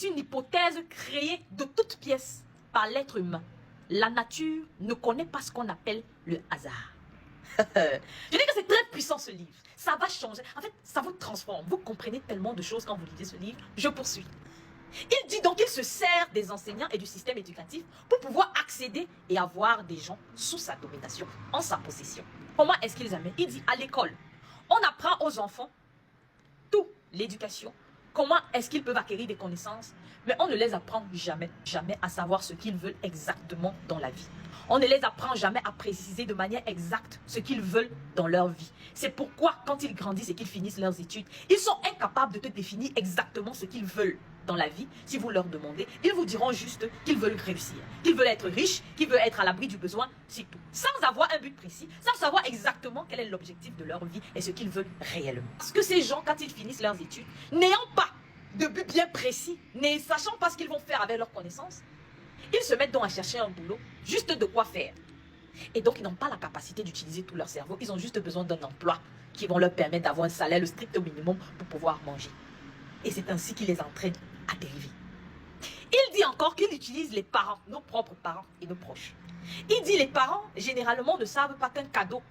est une hypothèse créée de toutes pièces par l'être humain. La nature ne connaît pas ce qu'on appelle le hasard. Je dis que c'est très puissant ce livre. Ça va changer. En fait, ça vous transforme. Vous comprenez tellement de choses quand vous lisez ce livre. Je poursuis. Il dit donc qu'il se sert des enseignants et du système éducatif pour pouvoir accéder et avoir des gens sous sa domination, en sa possession. Comment est-ce qu'ils amènent? Il dit à l'école, on apprend aux enfants tout, l'éducation, comment est-ce qu'ils peuvent acquérir des connaissances, mais on ne les apprend jamais, jamais à savoir ce qu'ils veulent exactement dans la vie. On ne les apprend jamais à préciser de manière exacte ce qu'ils veulent dans leur vie. C'est pourquoi quand ils grandissent et qu'ils finissent leurs études, ils sont incapables de te définir exactement ce qu'ils veulent dans la vie. Si vous leur demandez, ils vous diront juste qu'ils veulent réussir, qu'ils veulent être riches, qu'ils veulent être à l'abri du besoin, c'est tout. Sans avoir un but précis, sans savoir exactement quel est l'objectif de leur vie et ce qu'ils veulent réellement. Parce que ces gens, quand ils finissent leurs études, n'ayant pas de but bien précis, ne sachant pas ce qu'ils vont faire avec leurs connaissances, ils se mettent donc à chercher un boulot, juste de quoi faire. Et donc, ils n'ont pas la capacité d'utiliser tout leur cerveau. Ils ont juste besoin d'un emploi qui vont leur permettre d'avoir un salaire, le strict minimum pour pouvoir manger. Et c'est ainsi qu'il les entraîne à dériver. Il dit encore qu'il utilise les parents, nos propres parents et nos proches. Il dit les parents, généralement, ne savent pas qu'un cadeau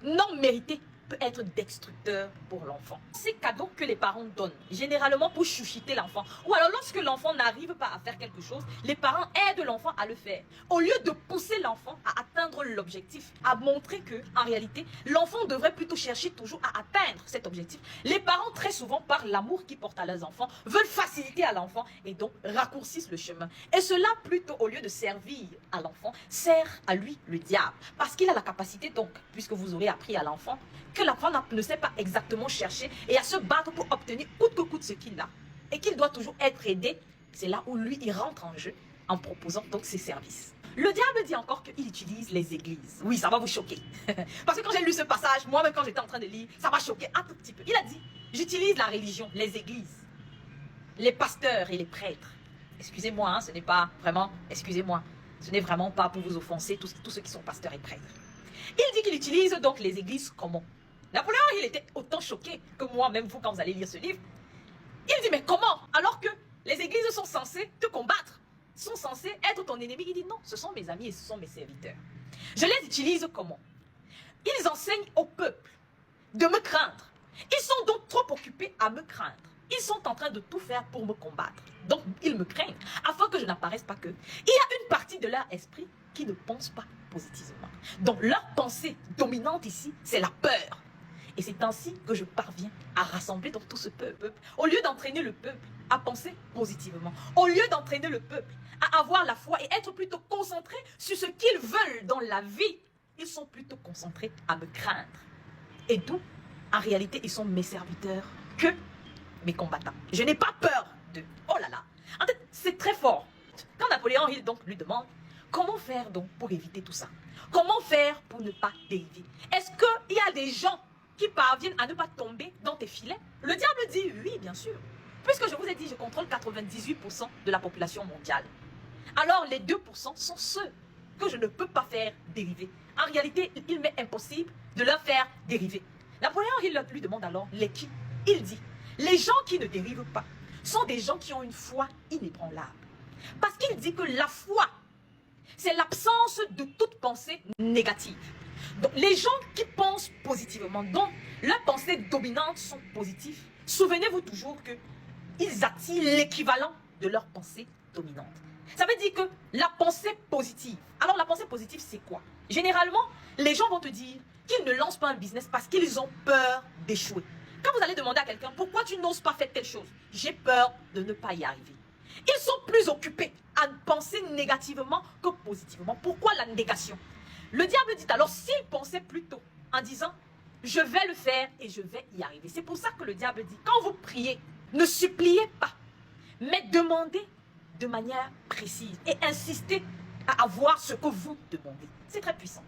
non mérité peut être destructeur pour l'enfant. Ces cadeaux que les parents donnent, généralement pour chouchiter l'enfant, ou alors lorsque l'enfant n'arrive pas à faire quelque chose, les parents aident l'enfant à le faire. Au lieu de pousser l'enfant à atteindre l'objectif, à montrer que, en réalité, l'enfant devrait plutôt chercher toujours à atteindre cet objectif, les parents, très souvent, par l'amour qu'ils portent à leurs enfants, veulent faciliter à l'enfant et donc raccourcissent le chemin. Et cela, plutôt, au lieu de servir à l'enfant, sert à lui, le diable. Parce qu'il a la capacité, donc, puisque vous aurez appris à l'enfant, que l'enfant ne sait pas exactement chercher et à se battre pour obtenir coûte que coûte ce qu'il a. Et qu'il doit toujours être aidé. C'est là où lui, il rentre en jeu en proposant donc ses services. Le diable dit encore qu'il utilise les églises. Oui, ça va vous choquer. Parce que quand j'ai lu ce passage, moi-même quand j'étais en train de lire, ça m'a choqué un tout petit peu. Il a dit, j'utilise la religion, les églises, les pasteurs et les prêtres. Excusez-moi, hein, ce n'est pas vraiment, excusez-moi, ce n'est vraiment pas pour vous offenser, tous ceux qui sont pasteurs et prêtres. Il dit qu'il utilise donc les églises comment? Napoléon, il était autant choqué que moi, même vous, quand vous allez lire ce livre. Il dit, mais comment? Alors que les églises sont censées te combattre, sont censées être ton ennemi. Il dit, non, ce sont mes amis et ce sont mes serviteurs. Je les utilise comment? Ils enseignent au peuple de me craindre. Ils sont donc trop occupés à me craindre. Ils sont en train de tout faire pour me combattre. Donc, ils me craignent, afin que je n'apparaisse pas qu'eux. Il y a une partie de leur esprit qui ne pense pas positivement. Donc, leur pensée dominante ici, c'est la peur. Et c'est ainsi que je parviens à rassembler donc tout ce peuple. Au lieu d'entraîner le peuple à penser positivement, au lieu d'entraîner le peuple à avoir la foi et être plutôt concentré sur ce qu'ils veulent dans la vie, ils sont plutôt concentrés à me craindre. Et d'où, en réalité, ils sont mes serviteurs que mes combattants. Je n'ai pas peur d'eux. Oh là là. En fait, c'est très fort. Quand Napoléon Hill donc lui demande, comment faire donc pour éviter tout ça? Comment faire pour ne pas dériver? Est-ce qu'il y a des gens qui parviennent à ne pas tomber dans tes filets? Le diable dit oui, bien sûr. Puisque je vous ai dit, je contrôle 98% de la population mondiale. Alors les 2% sont ceux que je ne peux pas faire dériver. En réalité, il m'est impossible de leur faire dériver. Napoléon Hill lui demande alors lesquels. Il dit, les gens qui ne dérivent pas sont des gens qui ont une foi inébranlable. Parce qu'il dit que la foi, c'est l'absence de toute pensée négative. Donc, les gens qui pensent positivement, dont leurs pensées dominantes sont positives, souvenez-vous toujours qu'ils attirent l'équivalent de leurs pensées dominantes. Ça veut dire que la pensée positive, alors la pensée positive c'est quoi? Généralement, les gens vont te dire qu'ils ne lancent pas un business parce qu'ils ont peur d'échouer. Quand vous allez demander à quelqu'un, pourquoi tu n'oses pas faire telle chose? J'ai peur de ne pas y arriver. Ils sont plus occupés à penser négativement que positivement. Pourquoi la négation? Le diable dit alors, s'il pensait plutôt en disant, je vais le faire et je vais y arriver. C'est pour ça que le diable dit, quand vous priez, ne suppliez pas, mais demandez de manière précise et insistez à avoir ce que vous demandez. C'est très puissant.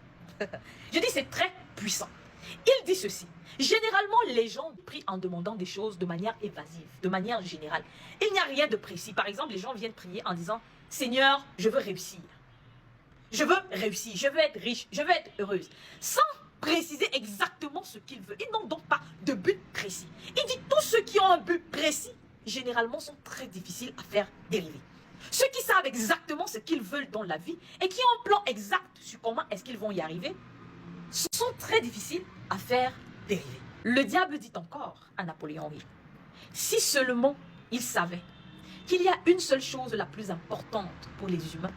Je dis c'est très puissant. Il dit ceci, généralement les gens prient en demandant des choses de manière évasive, de manière générale. Il n'y a rien de précis. Par exemple, les gens viennent prier en disant, Seigneur, je veux réussir. Je veux réussir, je veux être riche, je veux être heureuse. Sans préciser exactement ce qu'ils veulent. Ils n'ont donc pas de but précis. Il dit tous ceux qui ont un but précis généralement, sont très difficiles à faire dériver. Ceux qui savent exactement ce qu'ils veulent dans la vie et qui ont un plan exact sur comment est-ce qu'ils vont y arriver, sont très difficiles à faire dériver. Le diable dit encore à Napoléon Hill, si seulement il savait qu'il y a une seule chose la plus importante pour les humains,